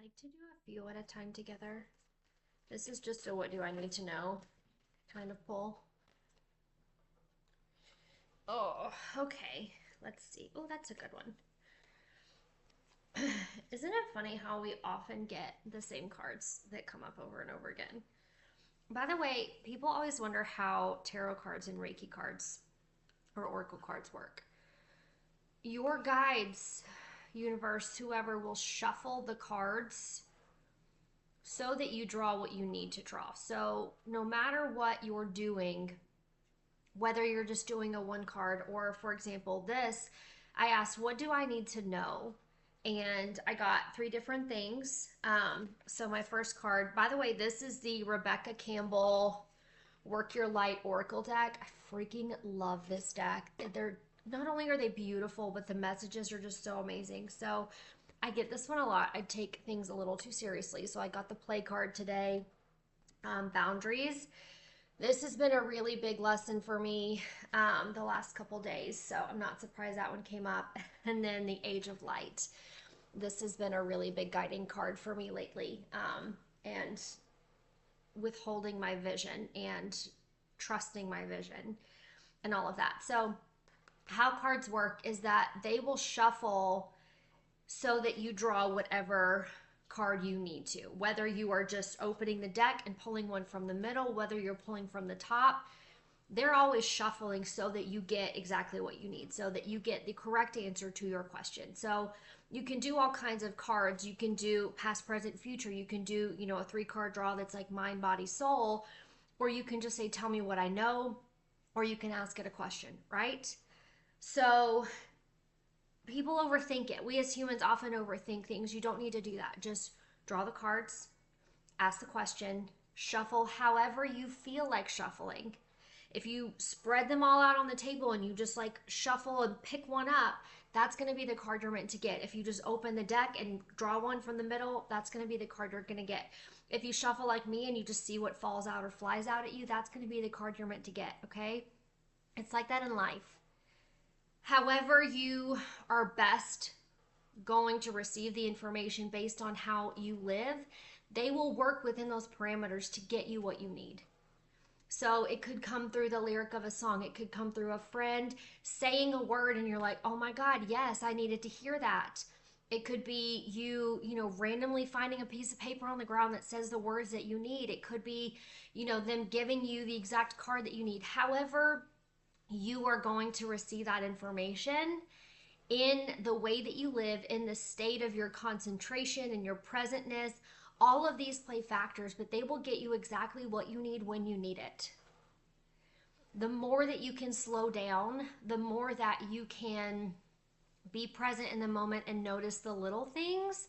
like to do a few at a time together. This is just a what do I need to know kind of pull. Oh, okay. Let's see. Oh, that's a good one. Isn't it funny how we often get the same cards that come up over and over again? By the way, people always wonder how tarot cards and Reiki cards or Oracle cards work. Your guides, universe, whoever will shuffle the cards so that you draw what you need to draw. So, no matter what you're doing, whether you're just doing a one card or, for example, this, I asked, what do I need to know? And I got three different things. So, my first card, by the way, this is the Rebecca Campbell Work Your Light Oracle deck. I freaking love this deck. They're not only are they beautiful, but the messages are just so amazing. So, I get this one a lot. I take things a little too seriously. So I got the play card today, Boundaries. This has been a really big lesson for me the last couple days. So I'm not surprised that one came up. And then the Age of Light. This has been a really big guiding card for me lately. And withholding my vision and trusting my vision and all of that. So, how cards work is that they will shuffle so that you draw whatever card you need to. Whether you are just opening the deck and pulling one from the middle, whether you're pulling from the top, they're always shuffling so that you get exactly what you need, so that you get the correct answer to your question. So you can do all kinds of cards. You can do past, present, future. You can do, a 3 card draw that's like mind, body, soul, or you can just say, tell me what I know, or you can ask it a question, right? So people overthink it. We as humans often overthink things. You don't need to do that. Just draw the cards, ask the question, shuffle however you feel like shuffling. If you spread them all out on the table and you just like shuffle and pick one up, that's going to be the card you're meant to get. If you just open the deck and draw one from the middle, that's going to be the card you're going to get. If you shuffle like me and you just see what falls out or flies out at you, that's going to be the card you're meant to get, okay? It's like that in life. However, you are best going to receive the information based on how you live, they will work within those parameters to get you what you need. So it could come through the lyric of a song. It could come through a friend saying a word and you're like, oh my God, yes, I needed to hear that. It could be you randomly finding a piece of paper on the ground that says the words that you need. It could be, them giving you the exact card that you need. However, you are going to receive that information in the way that you live, in the state of your concentration and your presentness. All of these play factors, but they will get you exactly what you need when you need it. The more that you can slow down, the more that you can be present in the moment and notice the little things,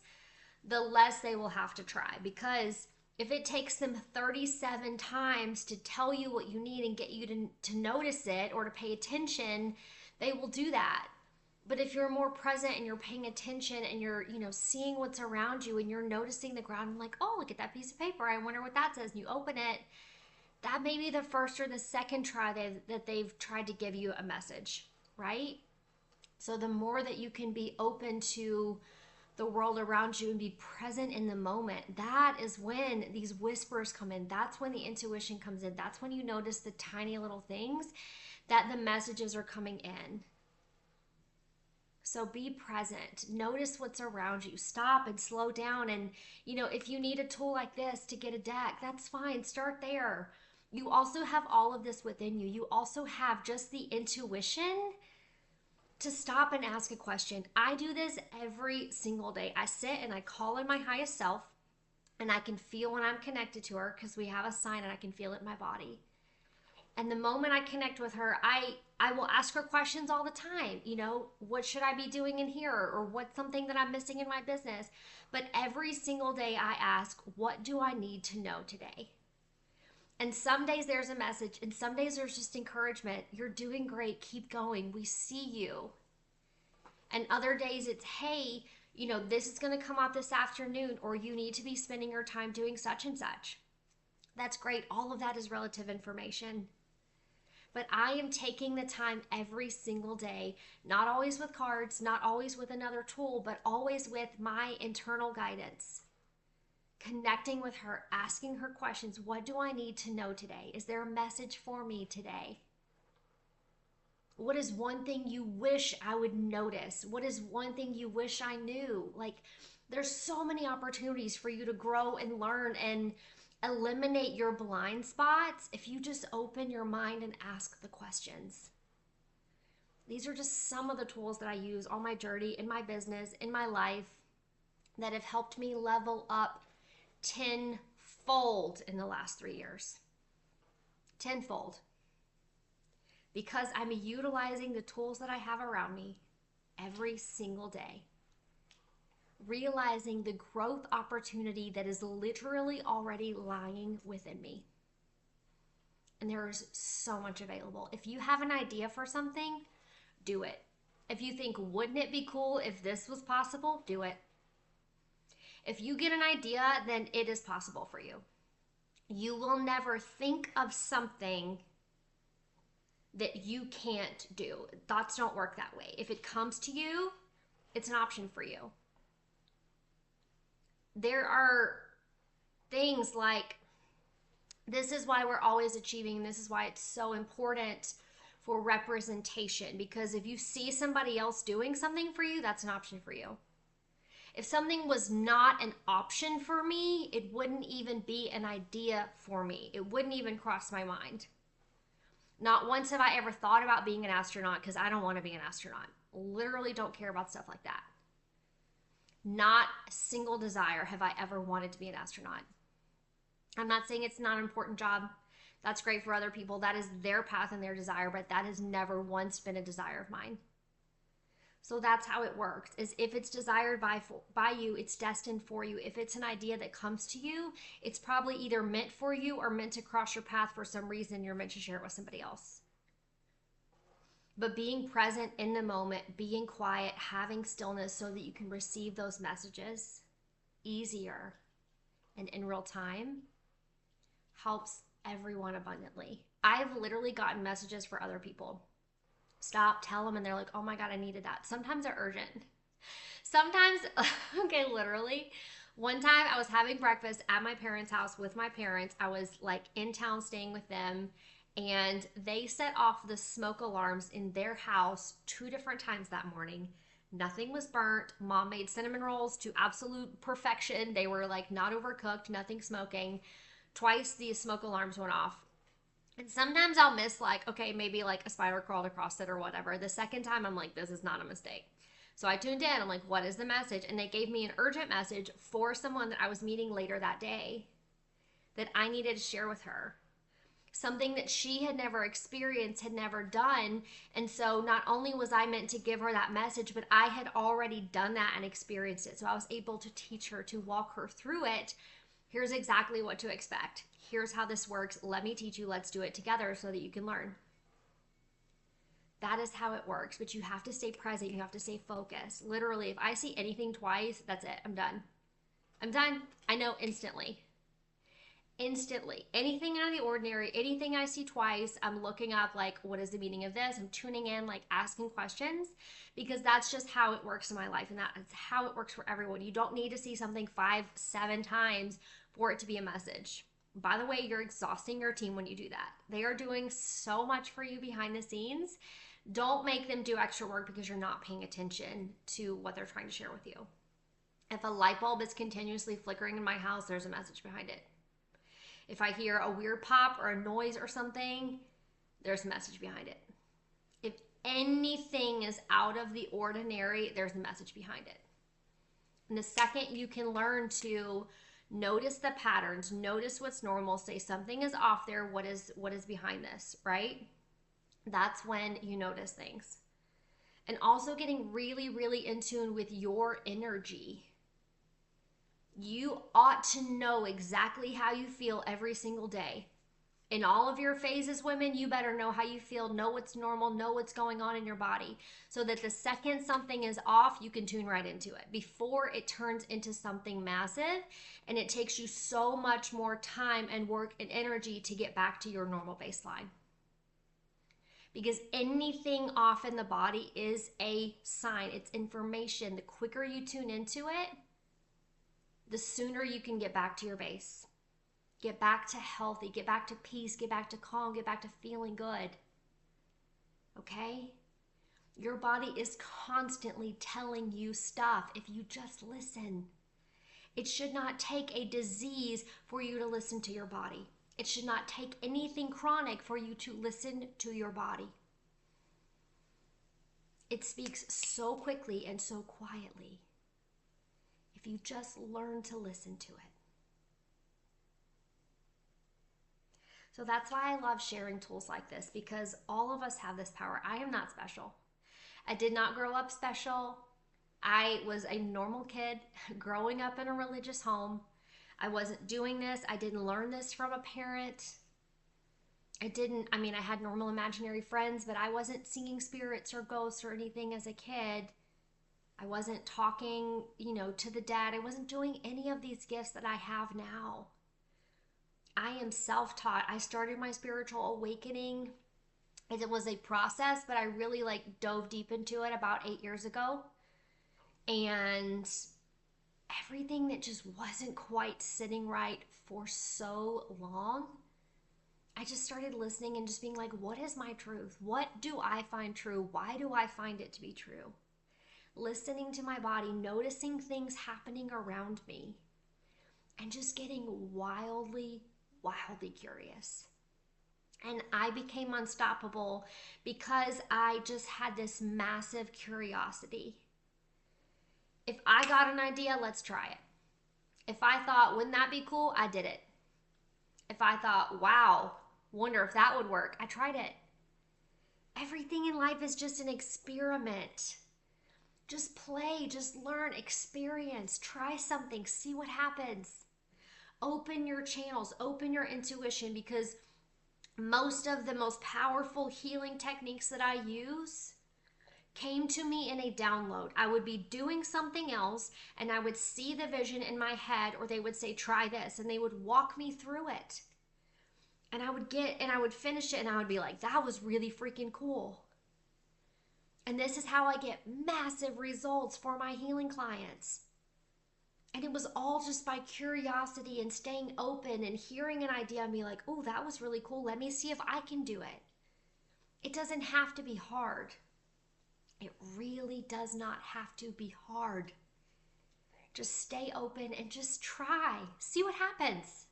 the less they will have to try. Because if it takes them 37 times to tell you what you need and get you to notice it or to pay attention, they will do that. But if you're more present and you're paying attention and you're, seeing what's around you and you're noticing the ground, like, oh, look at that piece of paper. I wonder what that says. And you open it, that may be the first or the second try that they've tried to give you a message, right? So the more that you can be open to the world around you and be present in the moment, that is when these whispers come in. That's when the intuition comes in. That's when you notice the tiny little things that the messages are coming in. So be present. Notice what's around you. Stop and slow down. And, if you need a tool like this to get a deck, that's fine. Start there. You also have all of this within you. You also have just the intuition to stop and ask a question. I do this every single day. I sit and I call in my highest self, and I can feel when I'm connected to her because we have a sign and I can feel it in my body. And the moment I connect with her, I will ask her questions all the time. What should I be doing in here? Or what's something that I'm missing in my business? But every single day I ask, what do I need to know today? And some days there's a message, and some days there's just encouragement. You're doing great. Keep going. We see you. And other days it's, hey, this is going to come out this afternoon, or you need to be spending your time doing such and such. That's great. All of that is relative information. But I am taking the time every single day, not always with cards, not always with another tool, but always with my internal guidance. connecting with her, asking her questions. What do I need to know today? Is there a message for me today? What is one thing you wish I would notice? What is one thing you wish I knew? Like, there's so many opportunities for you to grow and learn and eliminate your blind spots if you just open your mind and ask the questions. These are just some of the tools that I use on my journey, in my business, in my life, that have helped me level up tenfold in the last 3 years. Tenfold. Because I'm utilizing the tools that I have around me every single day. Realizing the growth opportunity that is literally already lying within me. And there is so much available. If you have an idea for something, do it. If you think, wouldn't it be cool if this was possible? Do it. If you get an idea, then it is possible for you. You will never think of something that you can't do. Thoughts don't work that way. If it comes to you, it's an option for you. There are things like, this is why we're always achieving. This is why it's so important for representation, because if you see somebody else doing something for you, that's an option for you. If something was not an option for me, it wouldn't even be an idea for me. It wouldn't even cross my mind. Not once have I ever thought about being an astronaut, because I don't want to be an astronaut. Literally don't care about stuff like that. Not a single desire have I ever wanted to be an astronaut. I'm not saying it's not an important job. That's great for other people. That is their path and their desire, but that has never once been a desire of mine. So that's how it works, is if it's desired by you, it's destined for you. If it's an idea that comes to you, it's probably either meant for you or meant to cross your path for some reason. You're meant to share it with somebody else. But being present in the moment, being quiet, having stillness so that you can receive those messages easier and in real time helps everyone abundantly. I've literally gotten messages for other people. Stop, tell them, and they're like, oh my God, I needed that. Sometimes they're urgent. Sometimes, okay, literally, one time I was having breakfast at my parents' house with my parents. I was like in town staying with them, and they set off the smoke alarms in their house 2 different times that morning. Nothing was burnt. Mom made cinnamon rolls to absolute perfection. They were like not overcooked, nothing smoking. Twice the smoke alarms went off. And sometimes I'll miss like, okay, maybe like a spider crawled across it or whatever. The second time I'm like, this is not a mistake. So I tuned in. I'm like, what is the message? And they gave me an urgent message for someone that I was meeting later that day that I needed to share with her. Something that she had never experienced, had never done. And so not only was I meant to give her that message, but I had already done that and experienced it. So I was able to teach her, to walk her through it. Here's exactly what to expect. Here's how this works. Let me teach you. Let's do it together so that you can learn. That is how it works, but you have to stay present. You have to stay focused. Literally, if I see anything twice, that's it. I'm done. I'm done. I know instantly. Instantly. Anything out of the ordinary, anything I see twice, I'm looking up like, what is the meaning of this? I'm tuning in, like asking questions, because that's just how it works in my life. And that's how it works for everyone. You don't need to see something 5, 7 times for it to be a message. By the way, you're exhausting your team when you do that. They are doing so much for you behind the scenes. Don't make them do extra work because you're not paying attention to what they're trying to share with you. If a light bulb is continuously flickering in my house, there's a message behind it. If I hear a weird pop or a noise or something, there's a message behind it. If anything is out of the ordinary, there's a message behind it. And the second you can learn to notice the patterns, notice what's normal, say something is off there, what is behind this, right? That's when you notice things. And also getting really, really in tune with your energy. You ought to know exactly how you feel every single day. In all of your phases, women, you better know how you feel, know what's normal, know what's going on in your body, so that the second something is off, you can tune right into it before it turns into something massive and it takes you so much more time and work and energy to get back to your normal baseline. Because anything off in the body is a sign, it's information. The quicker you tune into it, the sooner you can get back to your base. Get back to healthy, get back to peace, get back to calm, get back to feeling good. Okay? Your body is constantly telling you stuff if you just listen. It should not take a disease for you to listen to your body. It should not take anything chronic for you to listen to your body. It speaks so quickly and so quietly if you just learn to listen to it. So that's why I love sharing tools like this, because all of us have this power. I am not special. I did not grow up special. I was a normal kid growing up in a religious home. I wasn't doing this. I didn't learn this from a parent. I had normal imaginary friends, but I wasn't seeing spirits or ghosts or anything as a kid. I wasn't talking, to the dead. I wasn't doing any of these gifts that I have now. I am self-taught. I started my spiritual awakening. It was a process, but I really dove deep into it about 8 years ago. And everything that just wasn't quite sitting right for so long, I just started listening and just being like, what is my truth? What do I find true? Why do I find it to be true? Listening to my body, noticing things happening around me, and just getting wildly, wildly curious. And I became unstoppable because I just had this massive curiosity. If I got an idea, let's try it. If I thought, wouldn't that be cool? I did it. If I thought, wow, wonder if that would work, I tried it. Everything in life is just an experiment. Just play, just learn, experience, try something, see what happens. Open your channels, open your intuition, because most of the most powerful healing techniques that I use came to me in a download. I would be doing something else and I would see the vision in my head, or they would say, try this, and they would walk me through it. And I would finish it and I would be like, that was really freaking cool. And this is how I get massive results for my healing clients. And it was all just by curiosity and staying open and hearing an idea and be like, oh, that was really cool. Let me see if I can do it. It doesn't have to be hard. It really does not have to be hard. Just stay open and just try. See what happens.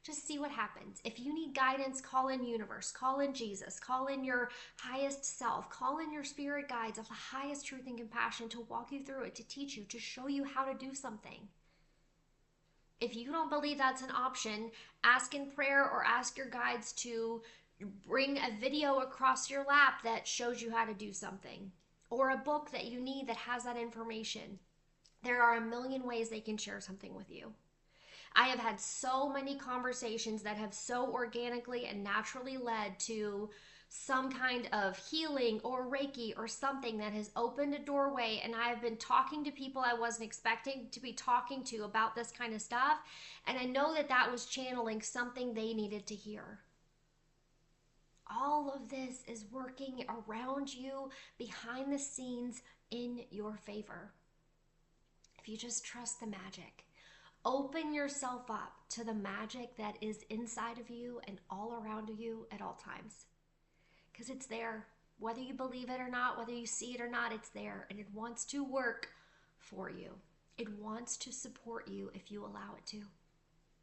Just see what happens. If you need guidance, call in universe, call in Jesus, call in your highest self, call in your spirit guides of the highest truth and compassion to walk you through it, to teach you, to show you how to do something. If you don't believe that's an option, ask in prayer or ask your guides to bring a video across your lap that shows you how to do something, or a book that you need that has that information. There are a million ways they can share something with you. I have had so many conversations that have so organically and naturally led to some kind of healing or Reiki or something that has opened a doorway, and I have been talking to people I wasn't expecting to be talking to about this kind of stuff, and I know that that was channeling something they needed to hear. All of this is working around you, behind the scenes, in your favor. If you just trust the magic. Open yourself up to the magic that is inside of you and all around you at all times. Because it's there. Whether you believe it or not, whether you see it or not, it's there. And it wants to work for you. It wants to support you if you allow it to.